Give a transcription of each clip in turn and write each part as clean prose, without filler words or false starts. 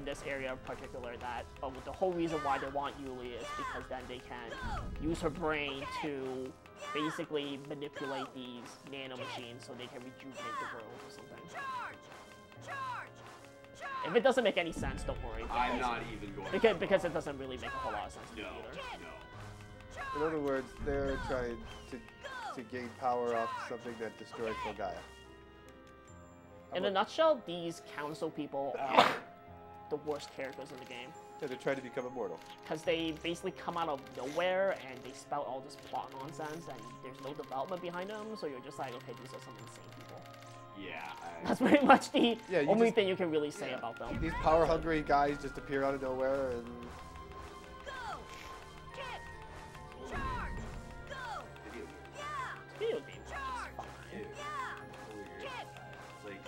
this area in particular that the whole reason why they want Yuli is because then they can use her brain to basically manipulate these nano machines so they can rejuvenate the world or something. If it doesn't make any sense, don't worry. I'm not even going because it doesn't really make a whole lot of sense to me either. In other words, they're trying to gain power off something that destroyed Phalgaia. In a nutshell, these council people are the worst characters in the game. Yeah, they're trying to become immortal. Because they basically come out of nowhere and they spout all this plot nonsense and there's no development behind them, so you're just like, okay, these are some insane people. Yeah. That's pretty much the only just, thing you can really say about them. These power-hungry guys just appear out of nowhere and... Video games are just fine. It's like,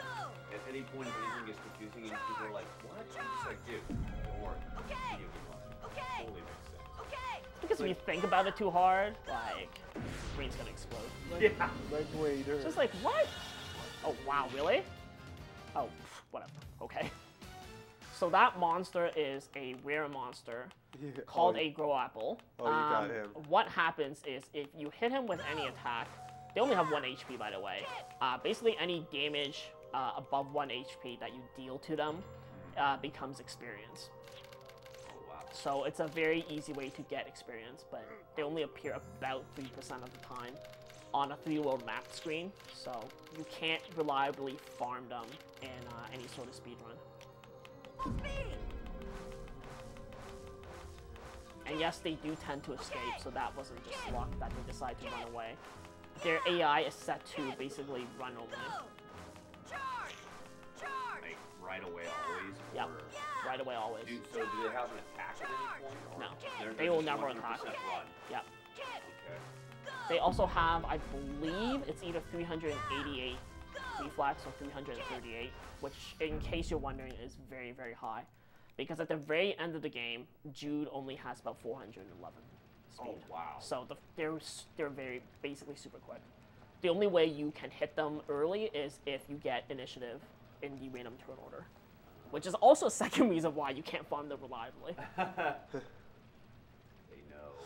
at any point if anything gets confusing and people are like, what? It's like, dude, don't worry. Video game logic. Totally makes sense. Because if you think about it too hard, like, brain's gonna explode. Like waiter. Just like, what? Oh, wow, really? Oh, whatever. Okay. So that monster is a rare monster called a Grow Apple. Oh, you got him. What happens is if you hit him with any attack, they only have 1 HP, by the way. Basically, any damage above 1 HP that you deal to them becomes experience. Oh, wow. So it's a very easy way to get experience, but they only appear about 3% of the time on a 3-world map screen, so you can't reliably farm them in any sort of speedrun. And yes, they do tend to escape, so that wasn't just luck that they decided to run away. Their AI is set to basically run only. Like, right away always? Yep, right away always. So do they have an attack at any point? Or No, they will never attack. Run? Yep. Okay. They also have, I believe, it's either 388 reflex or 338, which, in case you're wondering, is very, very high. Because at the very end of the game, Jude only has about 411 speed. Oh, wow. So they're very, basically super quick. The only way you can hit them early is if you get initiative in the random turn order. Which is also a second reason why you can't farm them reliably. They know.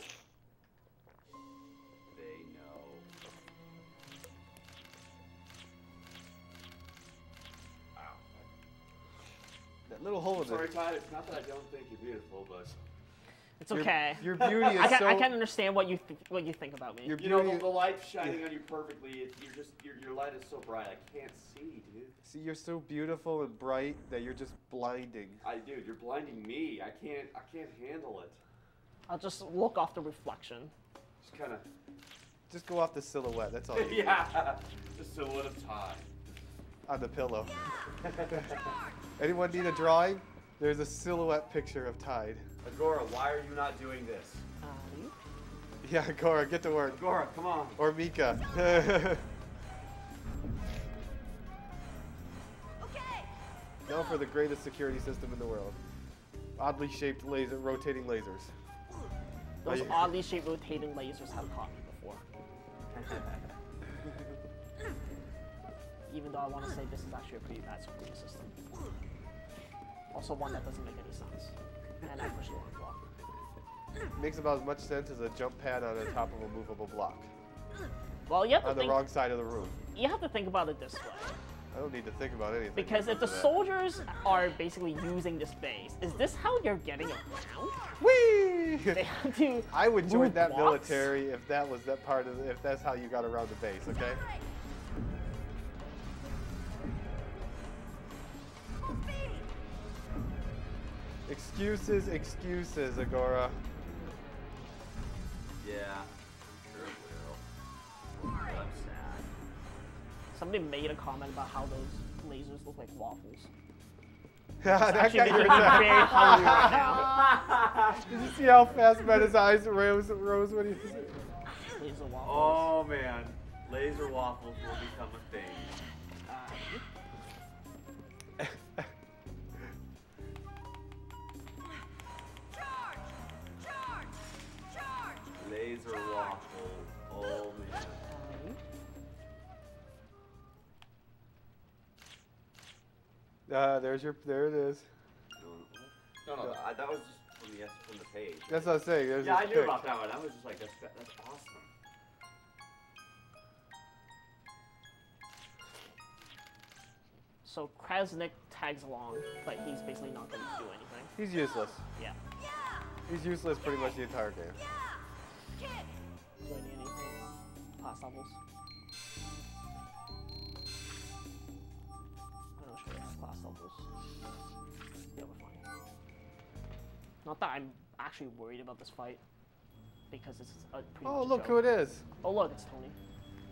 They know. Wow. That little hole in Sorry, it. Todd, it's not that I don't think you're beautiful, but... It's okay. Your beauty is I can understand what you think about me. Your You know, beauty, the light's shining on you perfectly. Your light is so bright, I can't see, dude. see, you're so beautiful and bright that you're just blinding. Dude, you're blinding me. I can't handle it. I'll just look off the reflection. Just kind of... Just go off the silhouette, that's all you need. Yeah, the silhouette of time. On the pillow. Anyone need a drawing? There's a silhouette picture of Tide. Agora, why are you not doing this? Yeah, Agora, get to work. Agora, come on. Or Mika. Now for the greatest security system in the world. Oddly shaped laser, rotating lasers. Those oddly shaped rotating lasers have caught me before. Even though I want to say this is actually a pretty bad security system. Also one that doesn't make any sense. And I push the wrong block. Makes about as much sense as a jump pad on the top of a movable block. Well, you have to On the wrong side of the room. You have to think about it this way. I don't need to think about anything. Because if the soldiers are basically using this base, is this how you're getting around? Whee! They have to I would join move that blocks? military if that was that part of if that's how you got around the base, okay? Excuses, excuses, Agora. Yeah, sure it will. I'm sad. Somebody made a comment about how those lasers look like waffles. That Actually, got making your me very hungry right now. Did you see how fast Meta's eyes rose when he was Laser waffles. Oh man, laser waffles will become a thing. Laser waffle. Oh man. there it is. No, that was just from the page. That's what I was saying. There's Yeah, this I knew pic. about that one. I was just like, that's awesome. So Krasnik tags along, but he's basically not going to do anything. He's useless. Yeah. He's useless pretty much the entire game. Do I need anything? Class levels. I'm not sure we have class levels. Yeah, we're fine. Not that I'm actually worried about this fight, because it's a pretty Oh, much a look joke. who it is. Oh look, it's Tony.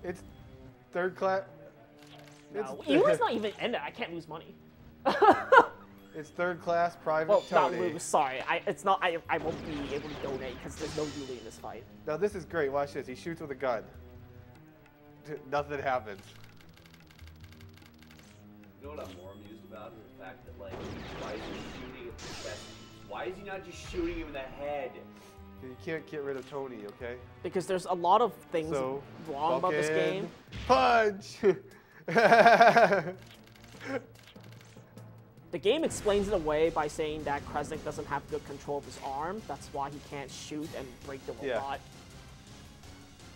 It's third class. No, Ewan's not even in it. I can't lose money. It's third class private Well, not Tony. lose. Sorry, it's not. I won't be able to donate because there's no Yuli in this fight. Now this is great. Watch this. He shoots with a gun. Nothing happens. You know what I'm more amused about is the fact that, like, why is he shooting at the chest? Why is he not just shooting him in the head? You can't get rid of Tony, okay? Because there's a lot of things So, wrong about this fucking game. Punch! The game explains it away by saying that Krasnik doesn't have good control of his arm. That's why he can't shoot and break the Yeah. robot.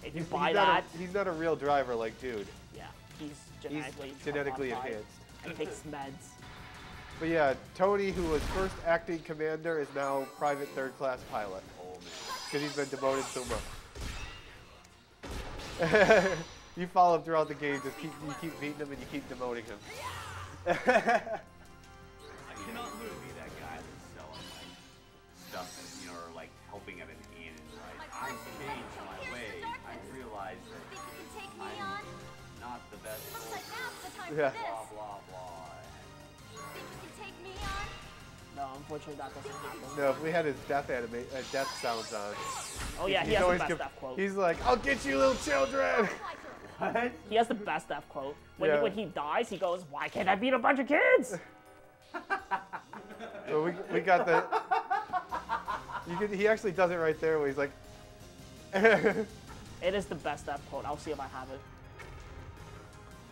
If you He's buy not that, he's not a real driver like dude. yeah, he's He's genetically genetically modified enhanced. and takes meds. But yeah, Tony, who was first acting commander, is now private third class pilot. Oh man. Because he's been demoted so much. You follow him throughout the game, just you keep beating him and you keep demoting him. I cannot be that guy that's selling like stuff that, you know, or like helping at an inn, right? I changed my ways. I realized that I'm not the best. Yeah. Blah blah blah. No, unfortunately that doesn't happen. No, if we had his death death sounds on. Oh yeah, he has the best death quote. He's like, "I'll get you, little children." What? He has the best death quote. When, Yeah. when he dies, he goes, "Why can't I beat a bunch of kids?" So we got the. He actually does it right there where he's like. It is the best death quote. I'll see if I have it.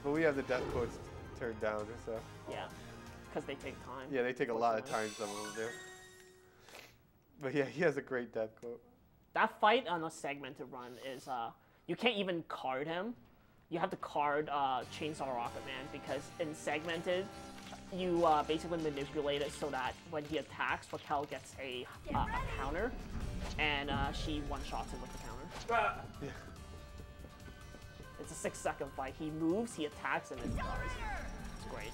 But we have the death quotes turned down, so. Yeah, because they take time. Yeah, they take a lot of time, unfortunately. some of them do. But yeah, he has a great death quote. That fight on a segmented run is you can't even card him. You have to card Chainsaw Rocket Man because in segmented, you basically manipulate it so that when he attacks, Raquel gets a counter, and she one-shots him with the counter. Yeah. It's a 6-second fight. He moves, he attacks, and then he dies. It's great.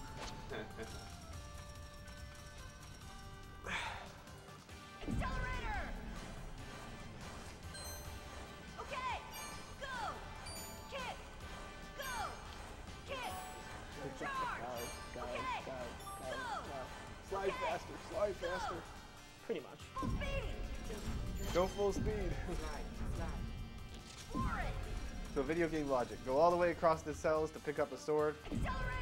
Go. Slide faster, slide faster. Pretty much. Go full speed. So video game logic. Go all the way across the cells to pick up a sword.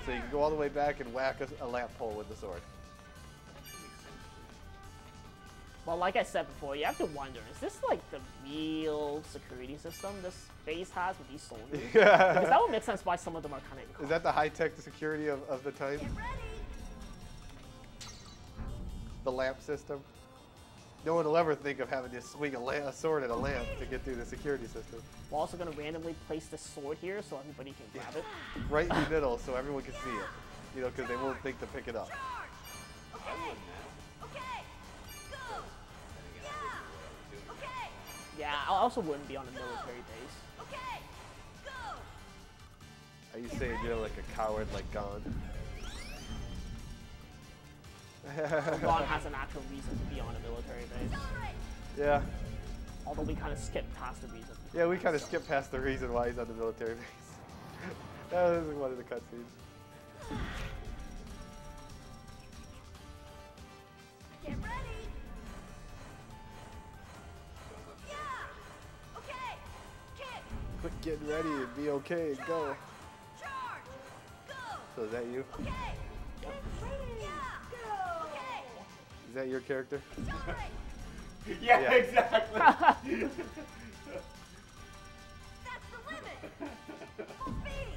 So you can go all the way back and whack a lamp pole with the sword. Well, like I said before, you have to wonder, is this like the real security system this base has with these soldiers? Because that would make sense why some of them are kind of Is that the high-tech security of the time? The lamp system? No one will ever think of having to swing a sword at a lamp to get through the security system. We're also going to randomly place this sword here so everybody can grab it. Right in the middle so everyone can see it. You know, because they won't think to pick it up. I wouldn't have. Yeah, I also wouldn't be on a military base. Are you saying you're like a coward like Gon? Ron has an actual reason to be on a military base. Yeah. Although we kind of skipped past the reason. Yeah, we kind of skipped past the reason why he's on the military base. That was one of the cutscenes. Get ready. Yeah. Okay. Kick. Quit getting ready and be okay and go. Charge. Go. So is that you? Okay. Get ready. Yeah. Go. Okay. Is that your character? Accelerate. Yeah, Yeah. exactly. That's the limit. Full speed.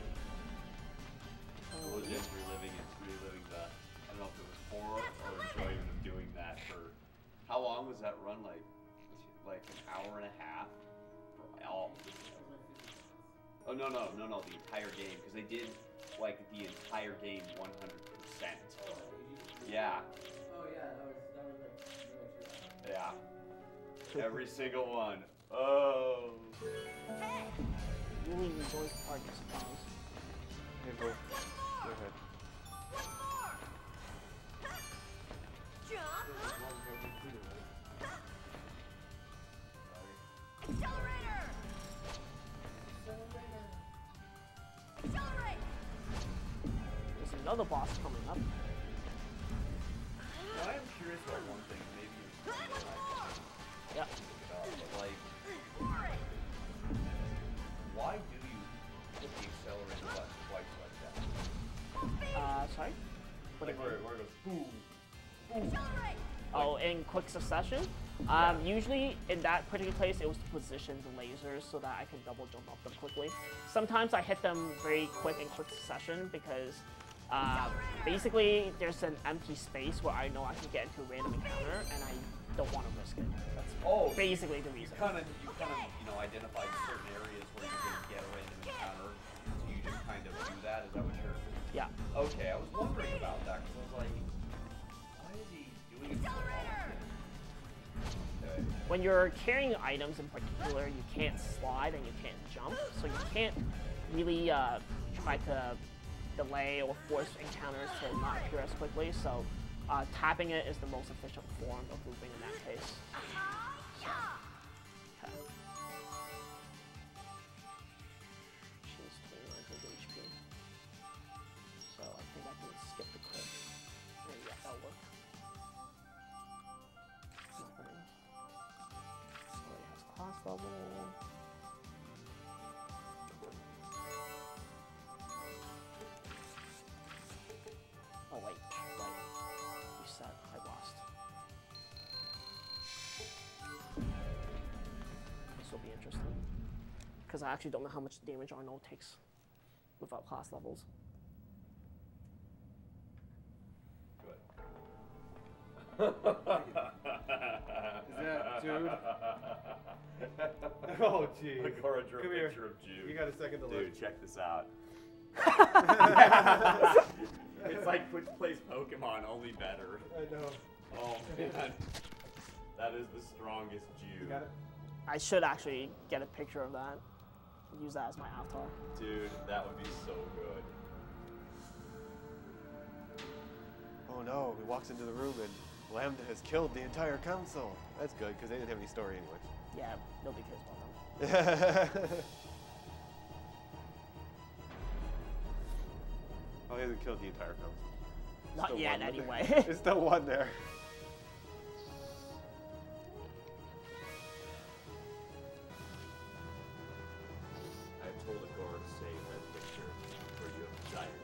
Well, just reliving the, I don't know if it was horror or enjoyment of doing that for How long was that run? Like an hour and a half for all. Oh no, the entire game, because they did like the entire game 100%. Yeah. Oh yeah, that was like really true. Yeah. Every single one. Oh. Really enjoys the party, I suppose. Hey, boy. Go ahead. Accelerator! Accelerate! There's another boss coming up. Now, I am curious about one thing. Maybe Yep. but like, why do you hit the accelerator button twice like that? Sorry? What Like do you where mean? it goes boom. Accelerate! Oh, in quick succession? Usually in that particular place, it was to position the lasers so that I could double jump up them quickly. Sometimes I hit them very quick in quick succession because basically there's an empty space where I know I can get into a random encounter and I don't want to risk it. That's basically the reason. You kind of identify certain areas where you're going to get a random encounter, so you just kind of do that. Is that what you're? Yeah. Okay, I was wondering about that because I was like, why is he doing it so often? Okay. When you're carrying items in particular, you can't slide and you can't jump, so you can't really try to delay or force encounters to not appear as quickly, so tapping it is the most efficient form of moving in that case. Okay. She's 2900 HP. So I think I can skip the crit. And yeah, that'll work. Nothing. Already has class level. Oh wait, right. Reset, I lost. This will be interesting. Because I actually don't know how much damage Arnold takes without class levels. Good. Is that Jude? Oh, jeez. Agora drew a Come here. picture of Jude. You got a second to look. Dude, check this out. It's like Twitch plays Pokemon, only better. I know. Oh man, that is the strongest Jude. You got it? I should actually get a picture of that. Use that as my avatar. Dude, that would be so good. Oh no, he walks into the room and Lambda has killed the entire council. That's good, because they didn't have any story anyway. Yeah, nobody cares about them. Oh, he hasn't killed the entire council. Not Still yet, one. anyway. There's still one there. I told Agora to save that picture for you have desired.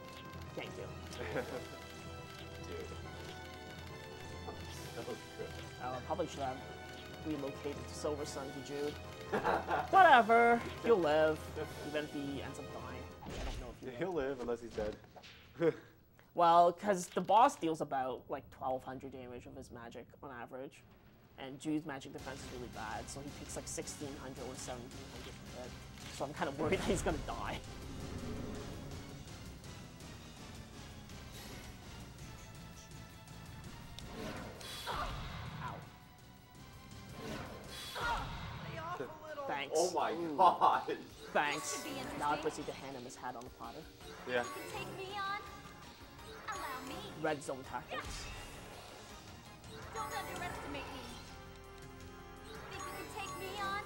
Thank you. Dude. So good. I probably should have relocated to Silver Sun to Jude. Whatever, he'll live, even if he ends up dying. I don't know if he will. He'll live unless he's dead. Well, because the boss deals about like 1200 damage of his magic on average, and Jude's magic defense is really bad, so he takes like 1600 or 1700 per hit. So I'm kind of worried that he's gonna die. Ow. Thanks. Oh my Ooh, god. Thanks. Should be interesting. Now I proceed to hand him his hat on the platter. Yeah. You can take me on. Allow me. Red zone tactics. Don't underestimate me. Think you can take me on?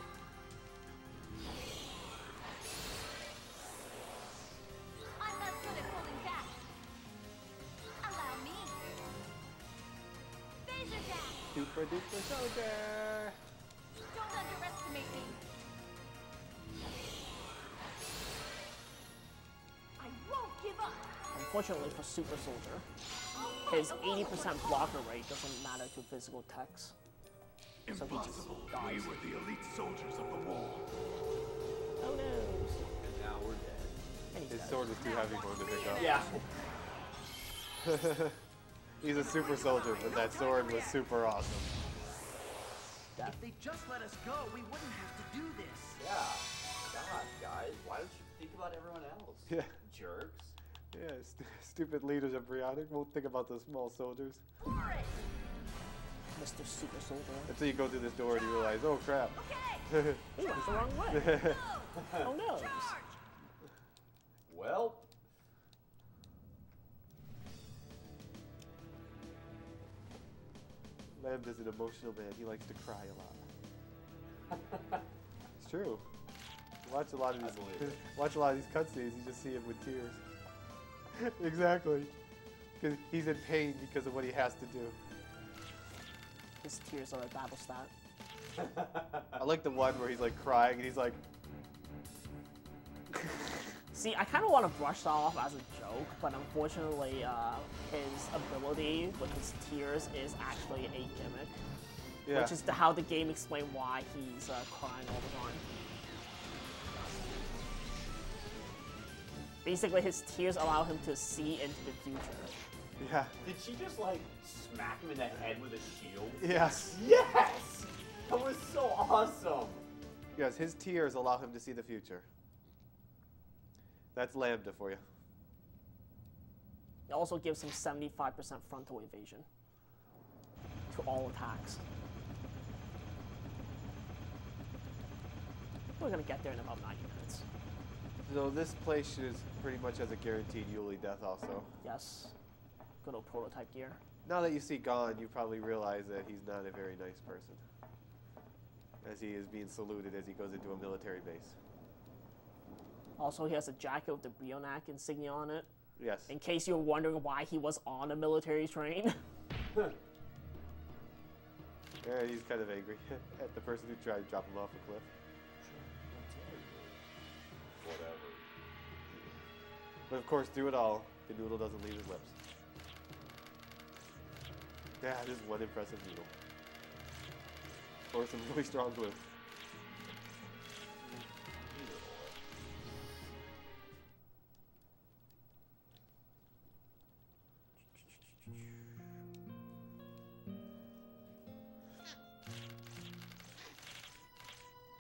I'm not good at holding back. Allow me. Phaser dash. Super duper soldier. Don't underestimate me. I won't give up. Unfortunately for Super Soldier, his 80% blocker rate doesn't matter to physical attacks. So he just dies. were the elite soldiers of the wall. Oh no. And now we're dead. And he's His dead. sword was too heavy for him to pick up. Yeah. He's a super soldier, but that sword was super awesome. Death. If they just let us go, we wouldn't have to do this. Yeah. God, guys, why don't you think about everyone else? Yeah. Jerks. Yeah, stupid leaders of Brionic won't think about the small soldiers. Mr. Super Soldier. Until you go through this door and you realize, oh crap. Okay. He went the wrong way. Oh no. Well. Lambda is an emotional man. He likes to cry a lot. It's true. Watch a lot of I these. believe it. Watch a lot of these cutscenes. You just see him with tears. Exactly. Because he's in pain because of what he has to do. His tears are a battle stat. I like the one where he's like crying and he's like. See, I kind of want to brush that off as a joke, but unfortunately, his ability with his tears is actually a gimmick. Yeah. Which is how the game explains why he's crying all the time. Basically, his tears allow him to see into the future. Yeah. Did she just like smack him in the head with a shield? Yes. Yes! That was so awesome! Yes, his tears allow him to see the future. That's Lambda for you. It also gives him 75% frontal evasion to all attacks. We're gonna get there in about 90 minutes. So this place is pretty much as a guaranteed Yuli death also. Yes. Good old prototype gear. Now that you see Gon, you probably realize that he's not a very nice person. As he is being saluted as he goes into a military base. Also, he has a jacket with the Brionac insignia on it. Yes. In case you're wondering why he was on a military train. Yeah, he's kind of angry at the person who tried to drop him off a cliff. Whatever. But of course, through it all, the noodle doesn't leave his lips. Yeah, just one impressive noodle. Or some really strong glue.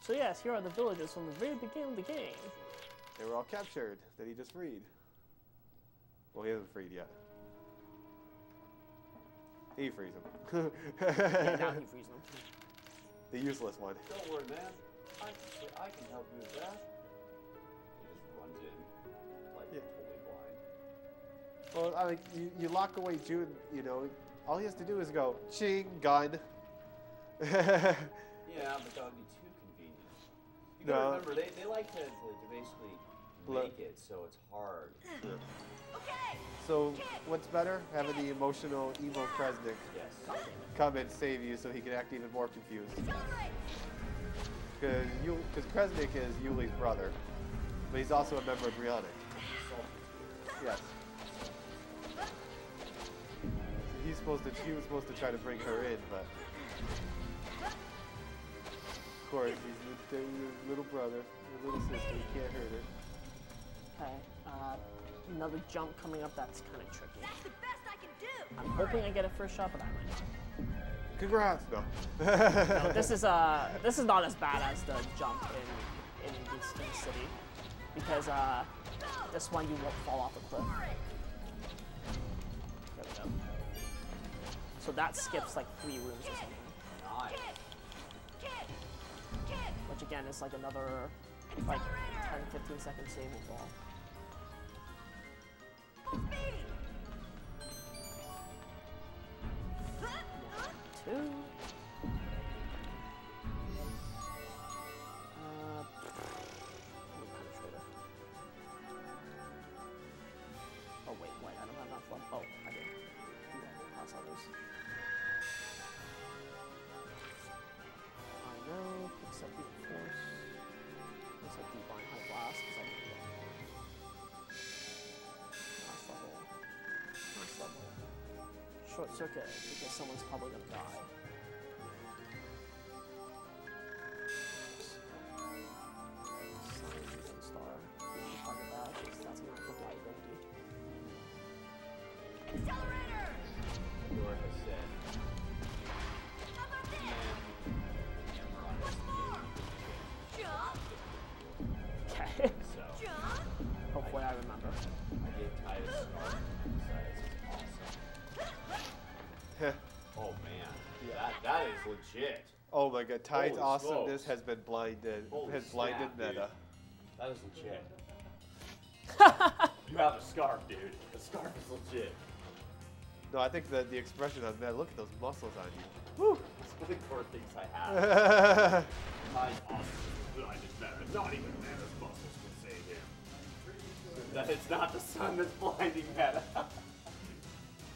So yes, here are the villagers from the very beginning of the game. They were all captured that he just freed. Well, he hasn't freed yet. He frees them. Yeah, now he frees them. The useless one. Don't worry, man. I can help you with that. He just runs in, like, totally blind. Well, I mean, you lock away June, you know, all he has to do is go, ching, gun. Yeah, but that would be too convenient. You gotta No. remember, they like to basically make it so it's hard. Okay. So, what's better? Having the emotional emo Kresnik Yes. come and save you so he can act even more confused. Accelerate. Because Kresnik is Yuli's brother, but he's also a member of Brionic. Yes. He was supposed to try to bring her in, but of course he's your little brother, your little sister. You can't hurt her. Okay, another jump coming up that's kind of tricky. That's the best I can do. I'm hoping I get a first shot, but I might not. Congrats! No. No, this is not as bad as the jump in the city, because this one you won't fall off a cliff. There we go. So that skips like 3 rooms or something, Nice. which again is like another like 10-15 second save will fall. Two. Oh wait, I don't have enough left. Oh, I did. Pass others. I know, except the force. Except Divine High Blast, because I didn't get more. Last level. Last level. Short circuit, because someone's probably gonna die. Star. Target that, because that's gonna have liability. Accelerator. Pandora has said, How about this? man, That is legit. Oh my god, Tide's Holy awesomeness smokes. has been blinded. Holy has blinded snap, meta. dude. That is legit. You have a scarf, dude. The scarf is legit. No, I think the expression on that. Look at those muscles on you. Woo! It's one of the core things I have. Tide's awesome. Blinded Meta. Not even Meta's muscles can save him. That it's not the sun that's blinding Meta.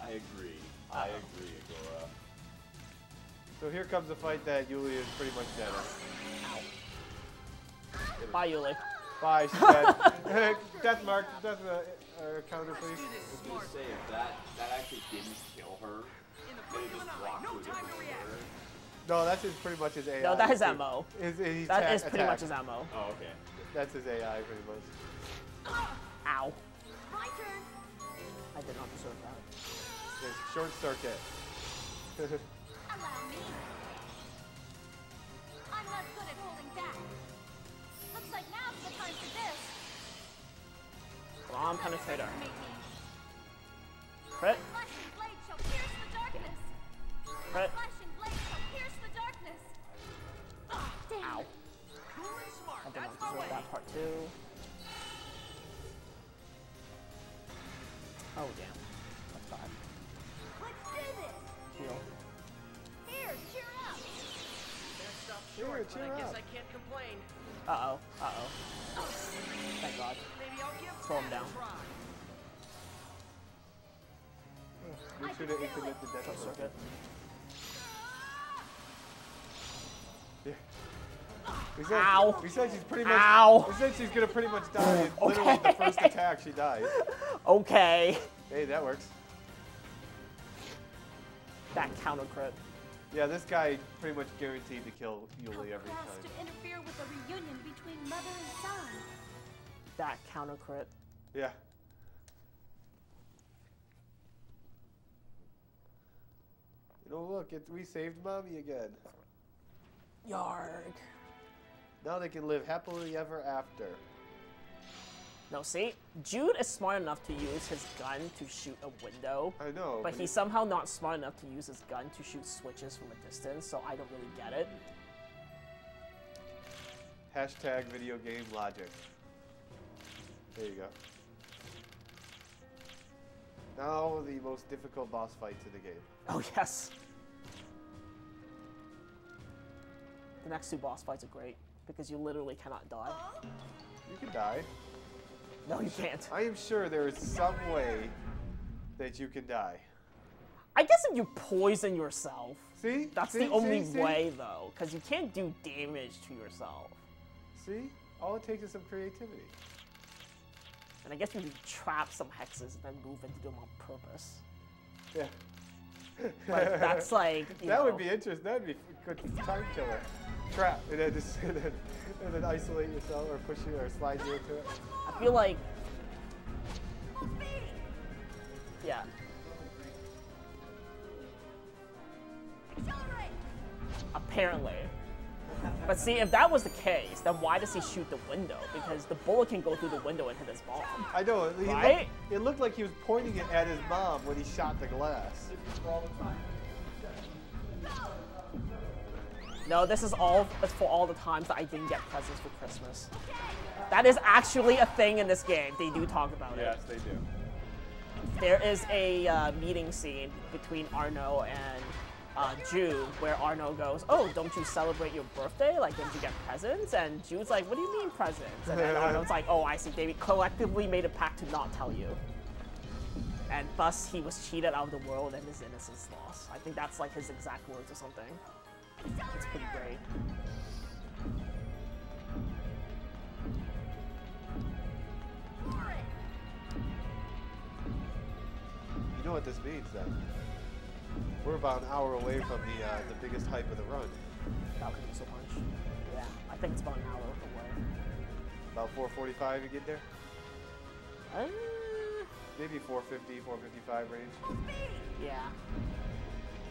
I agree. I agree, Agora. So here comes a fight that Yuli is pretty much dead on. Bye, Yuli. Bye, she's dead. Death mark, death counter, please. I was gonna say, if that actually didn't kill her, then it just walked to a different floor. No, that's pretty much his AI. No, that is MO. His That is pretty attack. much his MO. Oh, okay. That's his AI, pretty much. Ow. My turn. I did not deserve that. It's short circuit. Allow me. I'm not good at holding back. Looks like now's the time for this. Come on, Penetrator. Make me. Crit. Flesh and blade shall pierce the darkness. Crit. Flesh and blade shall pierce the darkness. Damn. Ow. Cool and smart. I did That's not my deserve way. that part too. Oh, damn. That's bad. Let's do this. Heal. Here, cheer up. That stuff's Cheer, short, but cheer I guess up. I can't complain. Uh-oh. Uh-oh. Thank God. Maybe I'll give Slow him that down. a try. Make sure to implement the death Short mark. circuit. Yeah. Ow. We said she's pretty much. Ow. We said she's gonna pretty much die. And literally the first attack, she dies. Okay. Hey, that works. That counter crit. Yeah, this guy pretty much guaranteed to kill How Yuli every crass time. to interfere with a reunion between mother and son. That counter crit. Yeah. You know, look, we saved mommy again. Yarg. Now they can live happily ever after. No, see? Jude is smart enough to use his gun to shoot a window. I know. But he's somehow not smart enough to use his gun to shoot switches from a distance, so I don't really get it. Hashtag video game logic. There you go. Now the most difficult boss fights in the game. Oh, yes. The next two boss fights are great, because you literally cannot die. You can die. No, you can't. I am sure there is some way that you can die. I guess if you poison yourself, See? that's See? the only See? way, though, because you can't do damage to yourself. See? All it takes is some creativity. And I guess you can trap some hexes and then move into them on purpose. Yeah. But that's like, you that know, would be interesting. That would be a good time killer. Trap, and then just and then isolate yourself or push you or slide you into it. I feel like, yeah. Accelerate. Apparently. But see, if that was the case, then why does he shoot the window? Because the bullet can go through the window and hit his bomb. I know. Right? It looked like he was pointing it at his mom when he shot the glass. No, this is all for all the times that I didn't get presents for Christmas. That is actually a thing in this game. They do talk about Yes, it. they do. There is a meeting scene between Arno and Jude where Arno goes, "Oh, don't you celebrate your birthday? Like, don't you get presents?" And Jude's like, "What do you mean presents?" And then Arno's like, "Oh, I see. They collectively made a pact to not tell you." And thus, he was cheated out of the world and his innocence lost. I think that's like his exact words or something. It's pretty great. You know what this means, then? We're about an hour away from the biggest hype of the run. That would be so much. Yeah, I think it's about an hour away. About 4:45 you get there? Uh, Maybe 4:50, 4:55 range. yeah.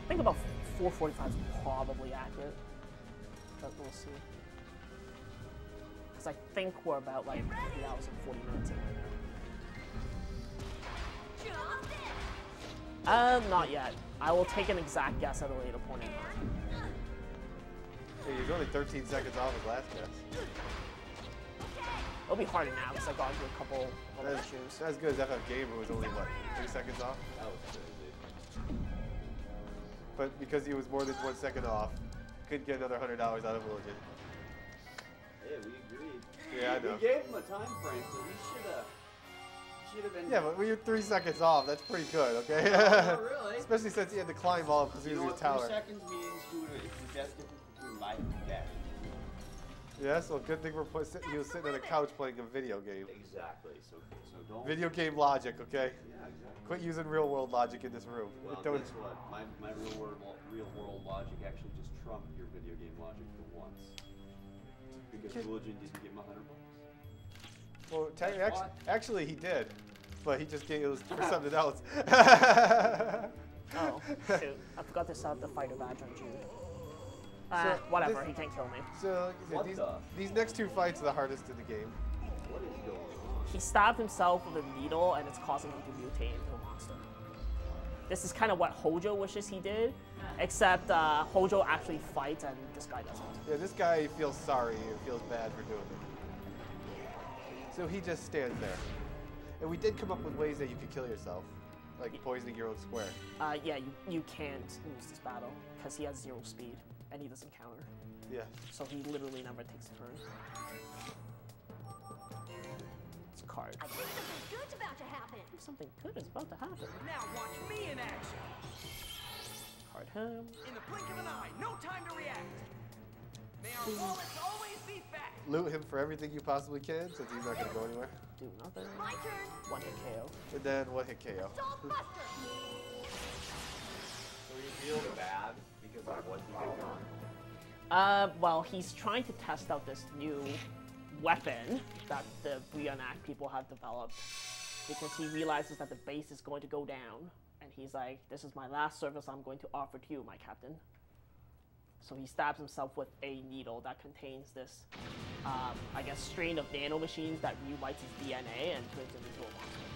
I think about 4:45 is probably accurate. But we'll see. Because I think we're about like 3 hours and 40 minutes in. Not yet. I will take an exact guess at a later point in time. Hey, he's only 13 seconds off his last guess. It'll be harder now because I got into a couple other That's, issues. not as good as FF Gamer, who was only, what, 3 seconds off? That was crazy. But because he was more than 1 second off, couldn't get another $100 out of Willigen. Yeah, we agreed. Yeah, I know. We gave him a time frame, so he should have been. Yeah, but when you're 3 seconds off, that's pretty good, okay? Not really. Especially since he had to climb all because he You was know in what his tower. 3 seconds means? It's the best difference between life and death. Yeah, so good thing he was sitting on a couch playing a video game. Exactly. So don't. Video game logic, okay? Yeah, exactly. Quit using real world logic in this room. Well, Don't- guess what? My real world logic actually just trumped your video game logic for once. Because Religion didn't give him $100. Well, actually, he did, but he just gave it was for something else. Oh, shoot. I forgot to set up the fighter badge on Jude. So, Whatever, this- he can't kill me. So What these next 2 fights are the hardest in the game. What is going on? He stabbed himself with a needle and it's causing him to mutate into a monster. This is kind of what Hojo wishes he did, except Hojo actually fights and this guy doesn't. Yeah, this guy feels sorry and feels bad for doing it. So he just stands there. And we did come up with ways that you could kill yourself, like poisoning your own square. Yeah, you can't lose this battle because he has 0 speed and he doesn't counter. Yeah. So he literally never takes a turn. It's a card. I think something good's about to happen. Something good is about to happen. Now watch me in action. Card him. In the blink of an eye, no time to react. May our wallets always be fat. Loot him for everything you possibly can, since he's not going to go anywhere. Do nothing. My turn. 1 hit KO. And then 1 hit KO. Salt Buster. So you feel bad because of what he did. Well, he's trying to test out this new weapon that the Reenact people have developed because he realizes that the base is going to go down, and he's like, "This is my last service I'm going to offer to you, my captain." So he stabs himself with a needle that contains this, I guess, strain of nanomachines that rewrites his DNA and turns him into a monster.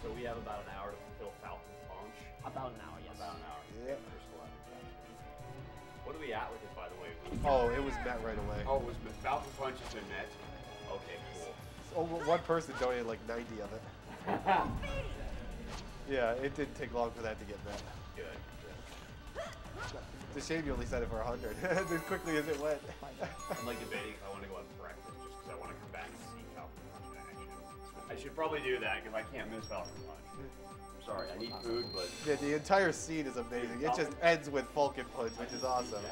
So we have about an hour to fulfill Falcon's Punch. About an hour, yes. About an hour. Yep. What are we at with it, by the way? Oh, it was met right away. Oh, was Falcon's Punch has been met? Okay, cool. Oh, one person donated like 90 of it. Yeah, it didn't take long for that to get met. Good. It's a shame you only said it for 100, as quickly as it went. I'm like debating if I want to go on breakfast just because I want to come back and see Falcon Punch in action. I should probably do that because I can't miss Falcon Punch. I'm sorry, I need food, but Yeah, the entire scene is amazing. It just ends with Falcon Punch, which is awesome.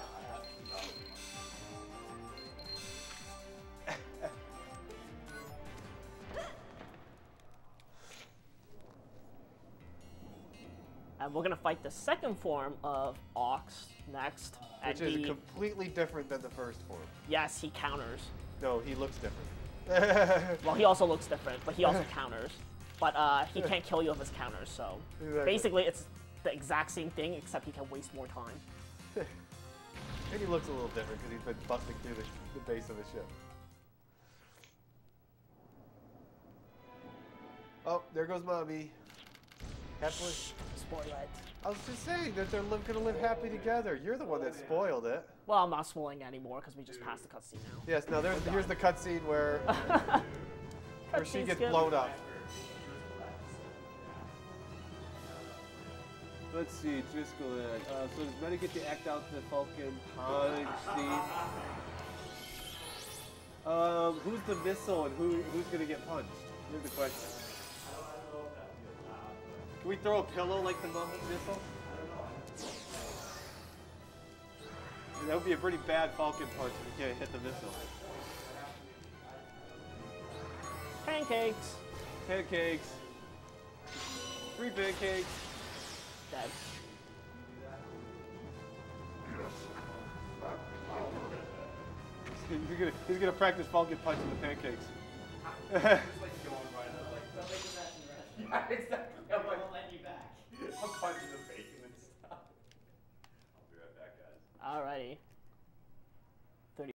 And we're gonna fight the second form of Ox next. Which and is he, completely different than the first form. yes, he counters. No, he looks different. Well, he also looks different, but he also counters. But he can't kill you with his counters, so Exactly. basically it's the exact same thing, except he can waste more time. And he looks a little different because he's been busting through the base of the ship. Oh, there goes Mommy. Happily. Spoil it. I was just saying that they're gonna live happy together. You're the one that spoiled it. Well, I'm not spoiling anymore because we just passed the cutscene now. Yes, now here's the cutscene where she Cutscene gets skip. blown up. Let's see, Driscoll. So does Meta get to act out the Falcon Punch scene? Who's the missile and who's gonna get punched? Here's the question. Can we throw a pillow like the missile? That would be a pretty bad Falcon Punch if you can't hit the missile. Pancakes. Pancakes. 3 pancakes. Dead. He's gonna practice Falcon Punch with the pancakes. Yeah, exactly. I'm like, I'm punching the bacon and stuff. I'll be right back, guys. Alrighty.